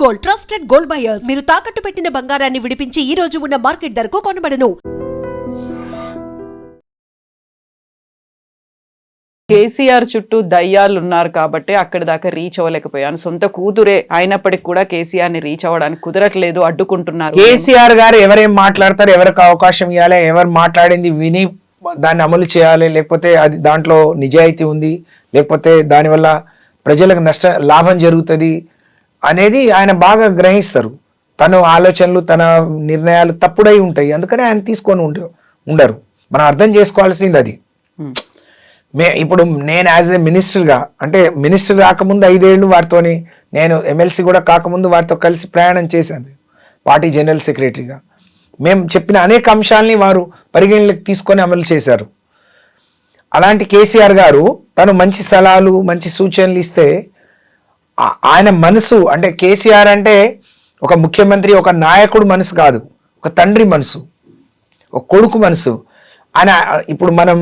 Gold, trusted gold buyers. మీరు తాకట్టు పెట్టిన బంగారాన్ని విడిపించి ఈ రోజు ఉన్న మార్కెట్ ధరకు కొనబడను. కేసీఆర్ చుట్టూ దయ్యాలు ఉన్నారు కాబట్టి అక్కడి దాకా రీచ్ అవ్వలేకపోయాను. సొంత కూతురే అయినప్పటికీ కూడా కేసీఆర్ ని రీచ్ అవ్వడానికి కుదరట్లేదు, అడ్డుకుంటున్నారు. కేసీఆర్ గారు ఎవరేం మాట్లాడతారు, ఎవరికి అవకాశం ఇవ్వాలి, ఎవరు మాట్లాడింది విని దాన్ని అమలు చేయాలి, లేకపోతే అది దాంట్లో నిజాయితీ ఉంది, లేకపోతే దానివల్ల ప్రజలకు లాభం జరుగుతుంది అనేది ఆయన బాగా గ్రహిస్తారు. తన ఆలోచనలు తన నిర్ణయాలు తప్పుడై ఉంటాయి, అందుకని ఆయన తీసుకొని ఉండరు. మనం అర్థం చేసుకోవాల్సింది అది. ఇప్పుడు నేను యాజ్ ఏ మినిస్టర్గా, అంటే మినిస్టర్ రాకముందు 5 ఏళ్ళు వారితోని, నేను ఎమ్మెల్సీ కూడా కాకముందు వారితో కలిసి ప్రయాణం చేశాను పార్టీ జనరల్ సెక్రటరీగా. మేము చెప్పిన అనేక అంశాలని వారు పరిగణలోకి తీసుకొని అమలు చేశారు. అలాంటి కేసీఆర్ గారు తను మంచి సలహాలు మంచి సూచనలు ఇస్తే ఆయన మనసు, అంటే కేసీఆర్ అంటే ఒక ముఖ్యమంత్రి ఒక నాయకుడు మనసు కాదు, ఒక తండ్రి మనసు, ఒక కొడుకు మనసు. ఆయన ఇప్పుడు మనం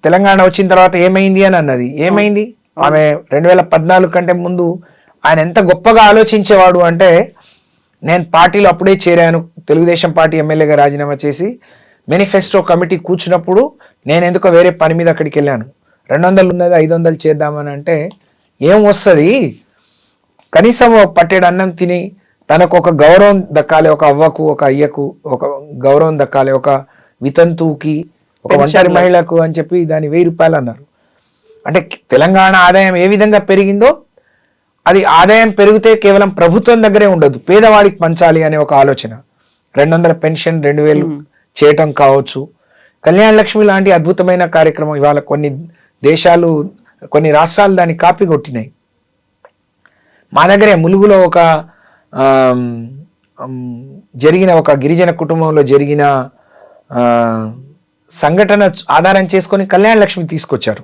తెలంగాణ వచ్చిన తర్వాత ఏమైంది అని అన్నది, ఏమైంది? ఆమె 2014 కంటే ముందు ఆయన ఎంత గొప్పగా ఆలోచించేవాడు అంటే, నేను పార్టీలో అప్పుడే చేరాను, తెలుగుదేశం పార్టీ ఎమ్మెల్యేగా రాజీనామా చేసి మేనిఫెస్టో కమిటీ కూర్చున్నప్పుడు నేను ఎందుకో వేరే పని మీద అక్కడికి వెళ్ళాను. 200 ఉన్నది 500 చేద్దామని అంటే ఏం వస్తుంది, కనీసం పట్టేడు అన్నం తిని తనకు ఒక గౌరవం దక్కాలి, ఒక అవ్వకు ఒక అయ్యకు ఒక గౌరవం దక్కాలి, ఒక వితంతువుకి ఒక ఒంటరి మహిళకు అని చెప్పి దాని 1000 రూపాయలు అన్నారు. అంటే తెలంగాణ ఆదాయం ఏ విధంగా పెరిగిందో అది ఆదాయం పెరిగితే కేవలం ప్రభుత్వం దగ్గరే ఉండదు, పేదవాడికి పంచాలి అనే ఒక ఆలోచన. 200 పెన్షన్ 2000 చేయటం కావచ్చు, కళ్యాణ లక్ష్మి లాంటి అద్భుతమైన కార్యక్రమం ఇవాళ కొన్ని రాష్ట్రాలు దాన్ని కాపీ కొట్టినాయి. మా దగ్గరే ములుగులో ఒక జరిగిన ఒక గిరిజన కుటుంబంలో జరిగిన సంఘటన ఆధారం చేసుకొని కళ్యాణ లక్ష్మి తీసుకొచ్చారు.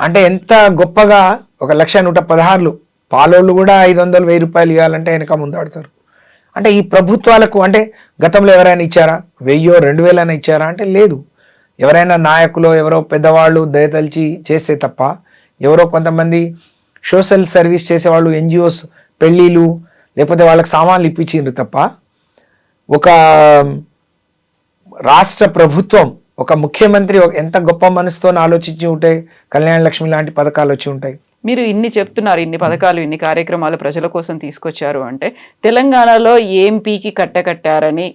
అంటే ఎంత గొప్పగా 1,116,000 పాలోళ్ళు కూడా 500 1000 రూపాయలు ఇవ్వాలంటే వెనక ముందాడతారు. అంటే ఈ ప్రభుత్వాలకు, అంటే గతంలో ఎవరైనా ఇచ్చారా? 1000 2000 ఇచ్చారా అంటే లేదు. ఎవరైనా నాయకులు ఎవరో పెద్దవాళ్ళు దయతలిచి చేస్తే తప్ప, ఎవరో కొంతమంది సోషల్ సర్వీస్ చేసేవాళ్ళు ఎన్జిఓస్ పెళ్ళిళ్ళు లేకపోతే వాళ్ళకి సామాన్లు ఇప్పించిండ్రు తప్ప, ఒక రాష్ట్ర ప్రభుత్వం ఒక ముఖ్యమంత్రి ఎంత గొప్ప మనసుతో ఆలోచించి ఉంటే కళ్యాణ లక్ష్మి లాంటి పథకాలు వచ్చి ఉంటాయి. మీరు ఇన్ని చెప్తున్నారు, ఇన్ని పథకాలు ఇన్ని కార్యక్రమాలు ప్రజల కోసం తీసుకొచ్చారు అంటే, తెలంగాణలో ఏం పీకి కట్టకట్టారని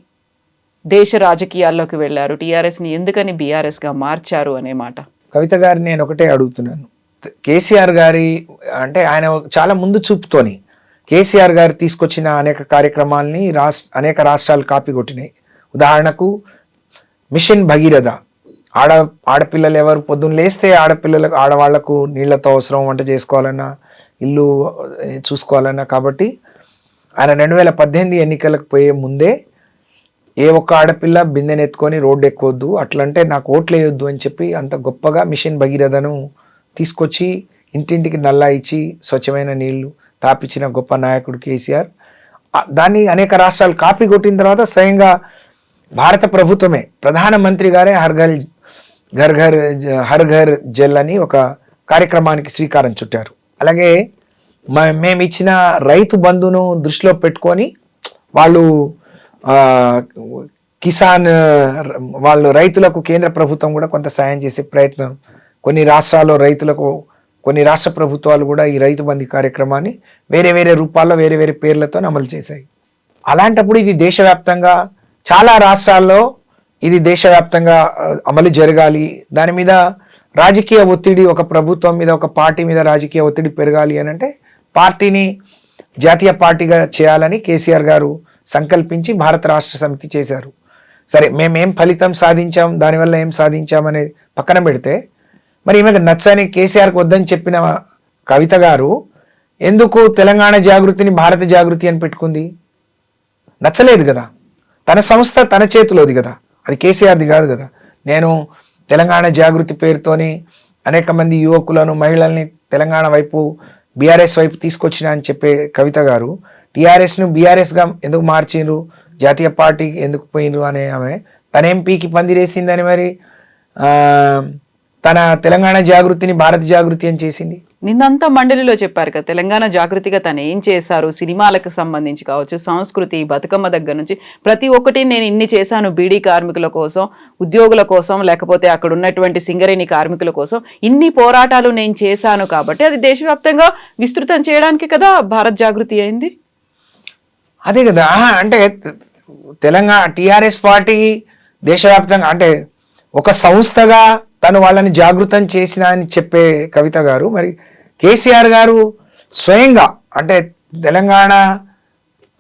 దేశ రాజకీయాల్లోకి వెళ్ళారు, టీఆర్ఎస్ని ఎందుకని బీఆర్ఎస్గా మార్చారు అనే మాట. కవిత గారిని నేను ఒకటే అడుగుతున్నాను, కేసీఆర్ గారి అంటే ఆయన చాలా ముందు చూపుతోని కేసీఆర్ గారు తీసుకొచ్చిన అనేక కార్యక్రమాలని అనేక రాష్ట్రాలు కాపీ కొట్టినాయి. ఉదాహరణకు మిషన్ భగీరథ, ఆడపిల్లలు ఎవరు పొద్దున్న లేస్తే ఆడవాళ్లకు నీళ్లతో అవసరం, వంట చేసుకోవాలన్నా ఇల్లు చూసుకోవాలన్నా. కాబట్టి ఆయన 2018 ఎన్నికలకు పోయే ముందే ఏ ఒక్క ఆడపిల్ల బిందెనెత్తుకొని రోడ్డు ఎక్కవద్దు, అట్లంటే నాకు ఓట్లు వేయొద్దు అని చెప్పి అంత గొప్పగా మిషన్ భగీరథను తీసుకొచ్చి ఇంటింటికి నల్లా ఇచ్చి స్వచ్ఛమైన నీళ్లు తాపించిన గొప్ప నాయకుడు కేసీఆర్. దాన్ని అనేక రాష్ట్రాలు కాపీ కొట్టిన తర్వాత స్వయంగా భారత ప్రభుత్వమే, ప్రధానమంత్రి గారే హర్ ఘర్ జల్ అని ఒక కార్యక్రమానికి శ్రీకారం చుట్టారు. అలాగే మేము ఇచ్చిన రైతు బంధును దృష్టిలో పెట్టుకొని వాళ్ళు కిసాన్ వాళ్ళు రైతులకు కేంద్ర ప్రభుత్వం కూడా కొంత సాయం చేసే ప్రయత్నం, కొన్ని రాష్ట్రాల్లో రైతులకు కొన్ని రాష్ట్ర ప్రభుత్వాలు కూడా ఈ రైతు బంధు కార్యక్రమాన్ని వేరే వేరే రూపాల్లో వేరే వేరే పేర్లతో అమలు చేశాయి. అలాంటప్పుడు ఇది దేశవ్యాప్తంగా చాలా రాష్ట్రాల్లో ఇది దేశవ్యాప్తంగా అమలు జరగాలి, దాని మీద రాజకీయ ఒత్తిడి, ఒక ప్రభుత్వం మీద ఒక పార్టీ మీద రాజకీయ ఒత్తిడి పెరగాలి అని అంటే పార్టీని జాతీయ పార్టీగా చేయాలని కేసీఆర్ గారు సంకల్పించి భారత రాష్ట్ర సమితి చేశారు. సరే, మేమేం ఫలితం సాధించాం, దానివల్ల ఏం సాధించామనే పక్కన పెడితే, మరి ఈమెకు నచ్చని కేసీఆర్కి వద్దని చెప్పిన కవిత గారు ఎందుకు తెలంగాణ జాగృతిని భారత జాగృతి అని పెట్టుకుంది? నచ్చలేదు కదా, తన సంస్థ తన చేతిలోది కదా, అది కేసీఆర్ది కాదు కదా. నేను తెలంగాణ జాగృతి పేరుతోని అనేక మంది యువకులను మహిళల్ని తెలంగాణ వైపు బీఆర్ఎస్ వైపు తీసుకొచ్చిన అని చెప్పే కవిత గారు టీఆర్ఎస్ను బీఆర్ఎస్గా ఎందుకు మార్చిండ్రు, జాతీయ పార్టీకి ఎందుకు పోయినరు అనే ఆమె తన ఎంపీకి పందిరేసిందని మరి తన తెలంగాణ జాగృతిని భారత జాగృతి అని చేసింది. నిన్నంతా మండలిలో చెప్పారు కదా తెలంగాణ జాగృతిగా తను ఏం చేశారు, సినిమాలకు సంబంధించి కావచ్చు, సంస్కృతి, బతుకమ్మ దగ్గర నుంచి ప్రతి ఒక్కటి నేను ఇన్ని చేశాను, బీడీ కార్మికుల కోసం, ఉద్యోగుల కోసం, లేకపోతే అక్కడ ఉన్నటువంటి సింగరేణి కార్మికుల కోసం ఇన్ని పోరాటాలు నేను చేశాను కాబట్టి అది దేశవ్యాప్తంగా విస్తృతం చేయడానికి కదా భారత్ జాగృతి అయింది. అదే కదా, అంటే తెలంగాణ టిఆర్ఎస్ పార్టీ దేశవ్యాప్తంగా అంటే ఒక సంస్థగా తను వాళ్ళని జాగృతం చేసిన అని చెప్పే కవిత గారు, మరి కేసీఆర్ గారు స్వయంగా అంటే తెలంగాణ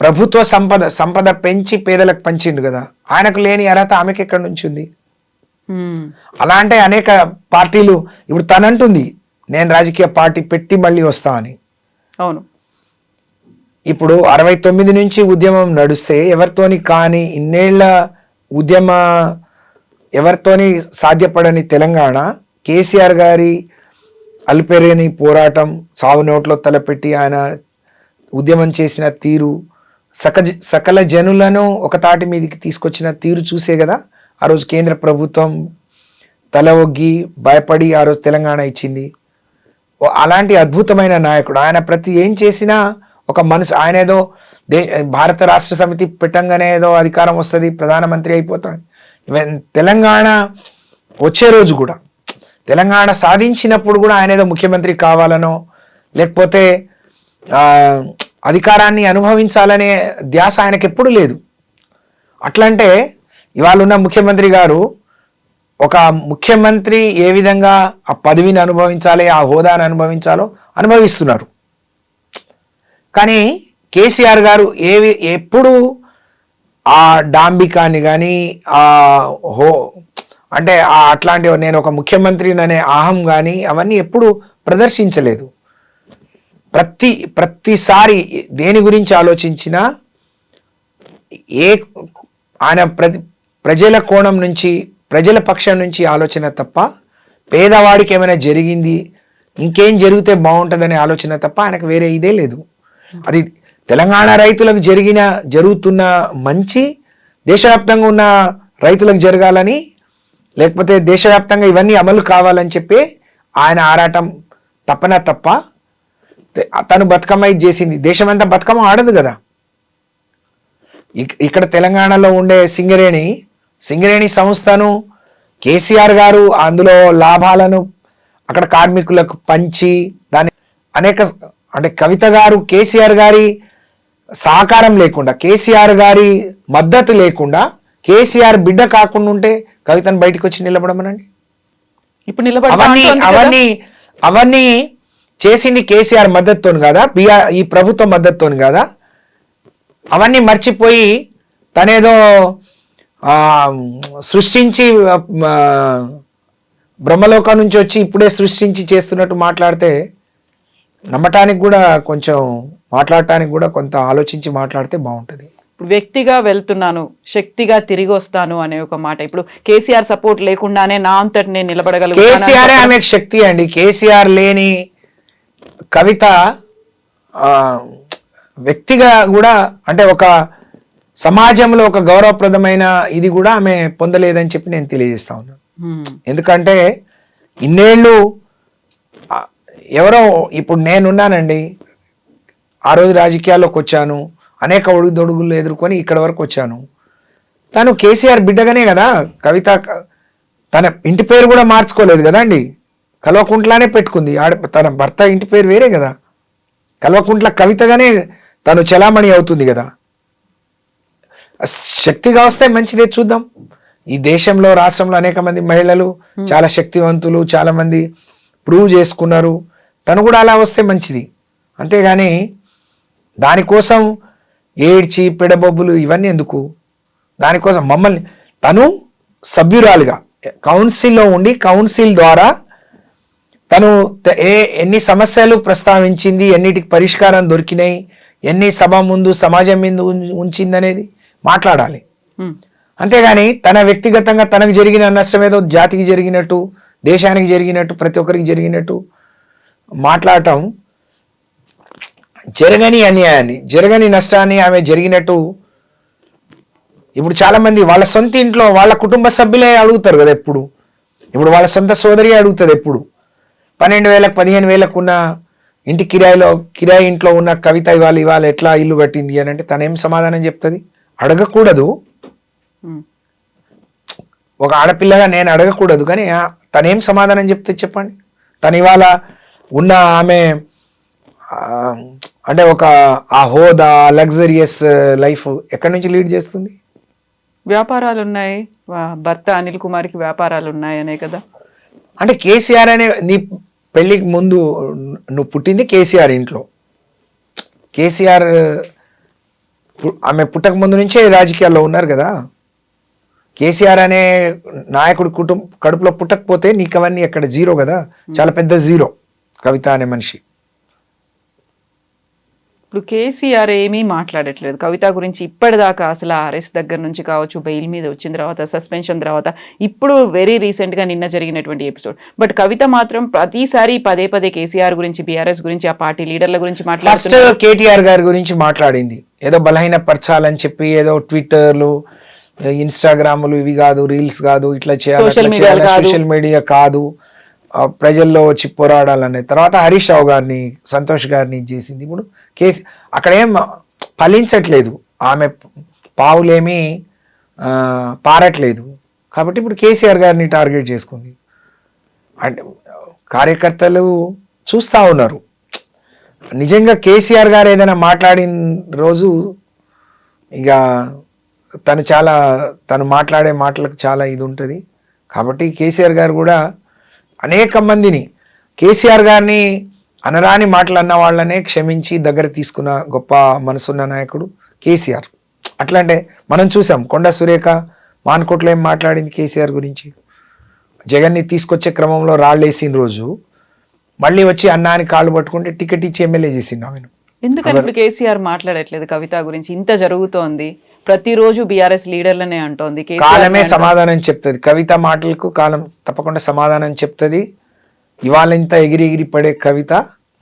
ప్రభుత్వ సంపద పెంచి పేదలకు పంచిండు కదా, ఆయనకు లేని అర్హత ఆమెకి ఎక్కడి నుంచి ఉంది? అలా అంటే అనేక పార్టీలు ఇప్పుడు తనంటుంది నేను రాజకీయ పార్టీ పెట్టి మళ్ళీ వస్తా అని. అవును, ఇప్పుడు 69 నుంచి ఉద్యమం నడుస్తే ఎవరితోని కానీ ఇన్నేళ్ల ఉద్యమ ఎవరితోని సాధ్యపడని తెలంగాణ కేసీఆర్ గారి అల్పెరేని పోరాటం, సావు నోట్లో తలపెట్టి ఆయన ఉద్యమం చేసిన తీరు, సకల జనులను ఒక తాటి మీదకి తీసుకొచ్చిన తీరు చూసే కదా ఆ రోజు కేంద్ర ప్రభుత్వం తల ఒగ్గి భయపడి ఆ రోజు తెలంగాణ ఇచ్చింది. అలాంటి అద్భుతమైన నాయకుడు ఆయన. ప్రతి ఏం చేసినా ఒక మనసు, ఆయన ఏదో భారత రాష్ట్ర సమితి పెట్టంగానే ఏదో అధికారం వస్తుంది, ప్రధానమంత్రి అయిపోతాడు. తెలంగాణ వచ్చే రోజు కూడా, తెలంగాణ సాధించినప్పుడు కూడా ఆయన ఏదో ముఖ్యమంత్రి కావాలనో లేకపోతే అధికారాన్ని అనుభవించాలనే ధ్యాస ఆయనకి ఎప్పుడు లేదు. అట్లంటే ఇవాళ ఉన్న ముఖ్యమంత్రి గారు ఒక ముఖ్యమంత్రి ఏ విధంగా ఆ పదవిని అనుభవించాలి, ఆ హోదాను అనుభవించాలో అనుభవిస్తున్నారు. కానీ కేసీఆర్ గారు ఎప్పుడు ఆ డాంబికాన్ని కానీ అంటే అట్లాంటి నేను ఒక ముఖ్యమంత్రిని అనే అహం కానీ అవన్నీ ఎప్పుడు ప్రదర్శించలేదు. ప్రతిసారి దేని గురించి ఆలోచించినా ఆయన ప్రజల కోణం నుంచి, ప్రజల పక్షం నుంచి ఆలోచన తప్ప, పేదవాడికి ఏమైనా జరిగింది ఇంకేం జరిగితే బాగుంటుందనే ఆలోచన తప్ప ఆయనకు వేరే ఇదే లేదు. అది తెలంగాణ రైతులకు జరుగుతున్న మంచి దేశవ్యాప్తంగా ఉన్న రైతులకు జరగాలని, లేకపోతే దేశవ్యాప్తంగా ఇవన్నీ అమలు కావాలని చెప్పి ఆయన ఆరాటం తప్పన తప్ప తను బతుకమ్మ ఇది చేసింది. దేశమంతా బతుకమ్మ ఆడదు కదా. ఇక్కడ తెలంగాణలో ఉండే సింగరేణి సంస్థను కేసీఆర్ గారు అందులో లాభాలను అక్కడ కార్మికులకు పంచి దాని అనేక అంటే కవిత గారు కేసీఆర్ గారి సహకారం లేకుండా, కేసీఆర్ గారి మద్దతు లేకుండా, కేసీఆర్ బిడ్డ కాకుండా ఉంటే కవితను బయటకు వచ్చి నిలబడమనండి. ఇప్పుడు అవన్నీ చేసింది కేసీఆర్ మద్దతుతోని కదా, ఈ ప్రభుత్వం మద్దతుతోని కదా. అవన్నీ మర్చిపోయి తనేదో సృష్టించి బ్రహ్మలోకం నుంచి వచ్చి ఇప్పుడే సృష్టించి చేస్తున్నట్టు మాట్లాడితే నమ్మటానికి కూడా కొంచెం, మాట్లాడటానికి కూడా కొంత ఆలోచించి మాట్లాడితే బాగుంటుంది. ఇప్పుడు వ్యక్తిగా వెళ్తున్నాను, శక్తిగా తిరిగి వస్తాను అనే ఒక మాట. ఇప్పుడు కేసీఆర్ సపోర్ట్ లేకుండానే నా అంతటి నేను నిలబడగలుగుతాను. కేసీఆర్ ఆమె శక్తి అండి. కేసీఆర్ లేని కవిత వ్యక్తిగా కూడా అంటే ఒక సమాజంలో ఒక గౌరవప్రదమైన ఇది కూడా ఆమె పొందలేదని చెప్పి నేను తెలియజేస్తా ఉన్నాను. ఎందుకంటే ఇన్నేళ్ళు ఎవరో, ఇప్పుడు నేనున్నానండి, ఆ రోజు రాజకీయాల్లోకి వచ్చాను, అనేక ఒడుగుదొడుగులు ఎదుర్కొని ఇక్కడ వరకు వచ్చాను. తను కేసీఆర్ బిడ్డగానే కదా. కవిత తన ఇంటి పేరు కూడా మార్చుకోలేదు కదా అండి, కల్వకుంట్లానే పెట్టుకుంది. తన భర్త ఇంటి పేరు వేరే కదా, కల్వకుంట్ల కవితగానే తను చలామణి అవుతుంది కదా. శక్తిగా వస్తే మంచిదే, చూద్దాం. ఈ దేశంలో రాష్ట్రంలో అనేక మంది మహిళలు చాలా శక్తివంతులు, చాలా మంది ప్రూవ్ చేసుకున్నారు. తను కూడా అలా వస్తే మంచిది. అంతేగాని దానికోసం ఏడ్చి పెడబొబ్బులు ఇవన్నీ ఎందుకు? దానికోసం మమ్మల్ని తను సభ్యురాలుగా కౌన్సిల్లో ఉండి కౌన్సిల్ ద్వారా తను ఎన్ని సమస్యలు ప్రస్తావించింది, ఎన్నిటికి పరిష్కారం దొరికినాయి, ఎన్ని సభ ముందు సమాజం ముందు ఉంచింది అనేది మాట్లాడాలి. అంతేగాని తన వ్యక్తిగతంగా తనకు జరిగిన నష్టం ఏదో జాతికి జరిగినట్టు, దేశానికి జరిగినట్టు, ప్రతి ఒక్కరికి జరిగినట్టు మాట్లాడటం, జరగని అన్యాయాన్ని, జరగని నష్టాన్ని ఆమె జరిగినట్టు. ఇప్పుడు చాలా మంది వాళ్ళ సొంత ఇంట్లో వాళ్ళ కుటుంబ సభ్యులే అడుగుతారు కదా, ఎప్పుడు ఇప్పుడు వాళ్ళ సొంత సోదరి అడుగుతుంది ఎప్పుడు 12,000 15,000 ఉన్న ఇంటి కిరాయి ఇంట్లో ఉన్న కవిత ఇవాళ ఎట్లా ఇల్లు కట్టింది అని అంటే తనేం సమాధానం చెప్తుంది? అడగకూడదు. ఉమ్. ఒక ఆడపిల్లగా నేను అడగకూడదు, కానీ తనేం సమాధానం చెప్తే చెప్పండి. తను ఇవాళ ఉన్న ఆమె అంటే ఒక ఆ హోదా లగ్జరియస్ లైఫ్ ఎక్కడి నుంచి లీడ్ చేస్తుంది? వ్యాపారాలు ఉన్నాయి, భర్త అనిల్ కుమార్కి వ్యాపారాలు ఉన్నాయనే కదా. అంటే కేసీఆర్ అనే నీ పెళ్ళికి ముందు నువ్వు పుట్టింది కేసీఆర్ ఇంట్లో. కేసీఆర్ ఆమె పుట్టక ముందు నుంచే రాజకీయాల్లో ఉన్నారు కదా. కేసీఆర్ అనే నాయకుడి కడుపులో పుట్టకపోతే నీకు అవన్నీ ఎక్కడ జీరో కదా, చాలా పెద్ద జీరో కవిత అనే మనిషి. ఇప్పుడు కేసీఆర్ ఏమీ మాట్లాడట్లేదు కవిత గురించి ఇప్పటిదాకా. అసలు అరెస్ట్ దగ్గర నుంచి కావచ్చు, బెయిల్ మీద వచ్చిన తర్వాత, సస్పెన్షన్ తర్వాత, ఇప్పుడు వెరీ రీసెంట్గా నిన్న జరిగినటువంటి ఎపిసోడ్. బట్ కవిత మాత్రం ప్రతిసారి పదే కేసీఆర్ గురించి, బీఆర్ఎస్ గురించి, ఆ పార్టీ లీడర్ల గురించి ఫస్ట్ కేటీఆర్ గారి గురించి మాట్లాడింది. ఏదో బలహీన పరచాలని చెప్పి ఏదో ట్విట్టర్లు, ఇన్స్టాగ్రాములు ఇవి కాదు, రీల్స్ కాదు, ఇట్లా చేయాలి, సోషల్ మీడియా కాదు, ప్రజల్లో వచ్చి పోరాడాలనే. తర్వాత హరీష్ రావు గారిని, సంతోష్ గారిని చేసింది. ఇప్పుడు అక్కడ ఏం ఫలించట్లేదు, ఆమె పావులేమీ పారట్లేదు. కాబట్టి ఇప్పుడు కేసీఆర్ గారిని టార్గెట్ చేసుకుంది. అంటే కార్యకర్తలు చూస్తూ ఉన్నారు. నిజంగా కేసీఆర్ గారు ఏదైనా మాట్లాడిన రోజు ఇక తను మాట్లాడే మాటలకు చాలా ఇది ఉంటుంది. కాబట్టి కేసీఆర్ గారు కూడా అనేక మందిని, కేసీఆర్ గారిని అనరాని మాటలు అన్న వాళ్ళనే క్షమించి దగ్గర తీసుకున్న గొప్ప మనసున్న నాయకుడు కేసీఆర్. అట్లా అంటే మనం చూసాం, కొండా సురేఖ మాన్కోట్లో ఏం మాట్లాడింది కేసీఆర్ గురించి. జగన్ని తీసుకొచ్చే క్రమంలో రాళ్ళేసిన రోజు మళ్ళీ వచ్చి అన్నాని కాళ్ళు పట్టుకుంటే టికెట్ ఇచ్చి ఎమ్మెల్యే చేసిండు ఆమెను. ఎందుకని ఇప్పుడు కేసీఆర్ మాట్లాడట్లేదు కవిత గురించి? ఇంత జరుగుతోంది, ప్రతిరోజు బీఆర్ఎస్ లీడర్లనే అంటోంది. కాలమే సమాధానం చెప్తుంది. కవిత మాటలకు కాలం తప్పకుండా సమాధానం చెప్తుంది. ఇవాళ ఇంత ఎగిరి పడే కవిత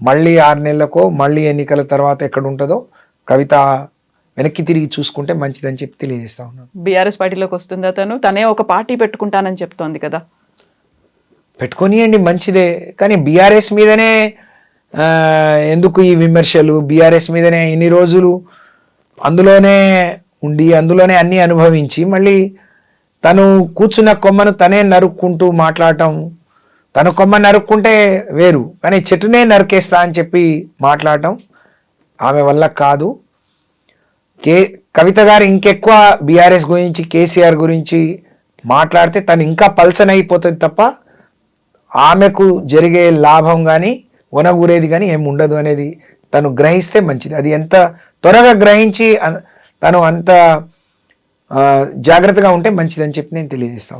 మళ్ళీ 6 నెలలకో మళ్ళీ ఎన్నికల తర్వాత ఎక్కడ ఉంటుందో కవిత వెనక్కి తిరిగి చూసుకుంటే మంచిదని చెప్పి తెలియజేస్తా ఉన్నాను. బీఆర్ఎస్ పార్టీలోకి వస్తుందా? తనే ఒక పార్టీ పెట్టుకుంటానని చెప్తోంది కదా. పెట్టుకొనియండి, మంచిదే. కానీ బీఆర్ఎస్ మీదనే ఎందుకు ఈ విమర్శలు? బీఆర్ఎస్ మీదనే ఇన్ని రోజులు అందులోనే ఉండి అందులోనే అన్నీ అనుభవించి మళ్ళీ తను కూర్చున్న కొమ్మను తనే నరుక్కుంటూ మాట్లాడటం. తను కొమ్మ నరుక్కుంటే వేరు, కానీ చెట్టునే నరికేస్తా అని చెప్పి మాట్లాడటం ఆమె వల్ల కాదు. కవిత గారు ఇంకెక్కువ బీఆర్ఎస్ గురించి, కేసీఆర్ గురించి మాట్లాడితే తను ఇంకా పల్సన్ అయిపోతుంది తప్ప ఆమెకు జరిగే లాభం కానీ ఒనగూరేది కానీ ఏమి ఉండదు అనేది తను గ్రహిస్తే మంచిది. అది ఎంత త్వరగా గ్రహించి తను అంత జాగ్రత్తగా ఉంటే మంచిదని చెప్పి నేను తెలియజేస్తాను.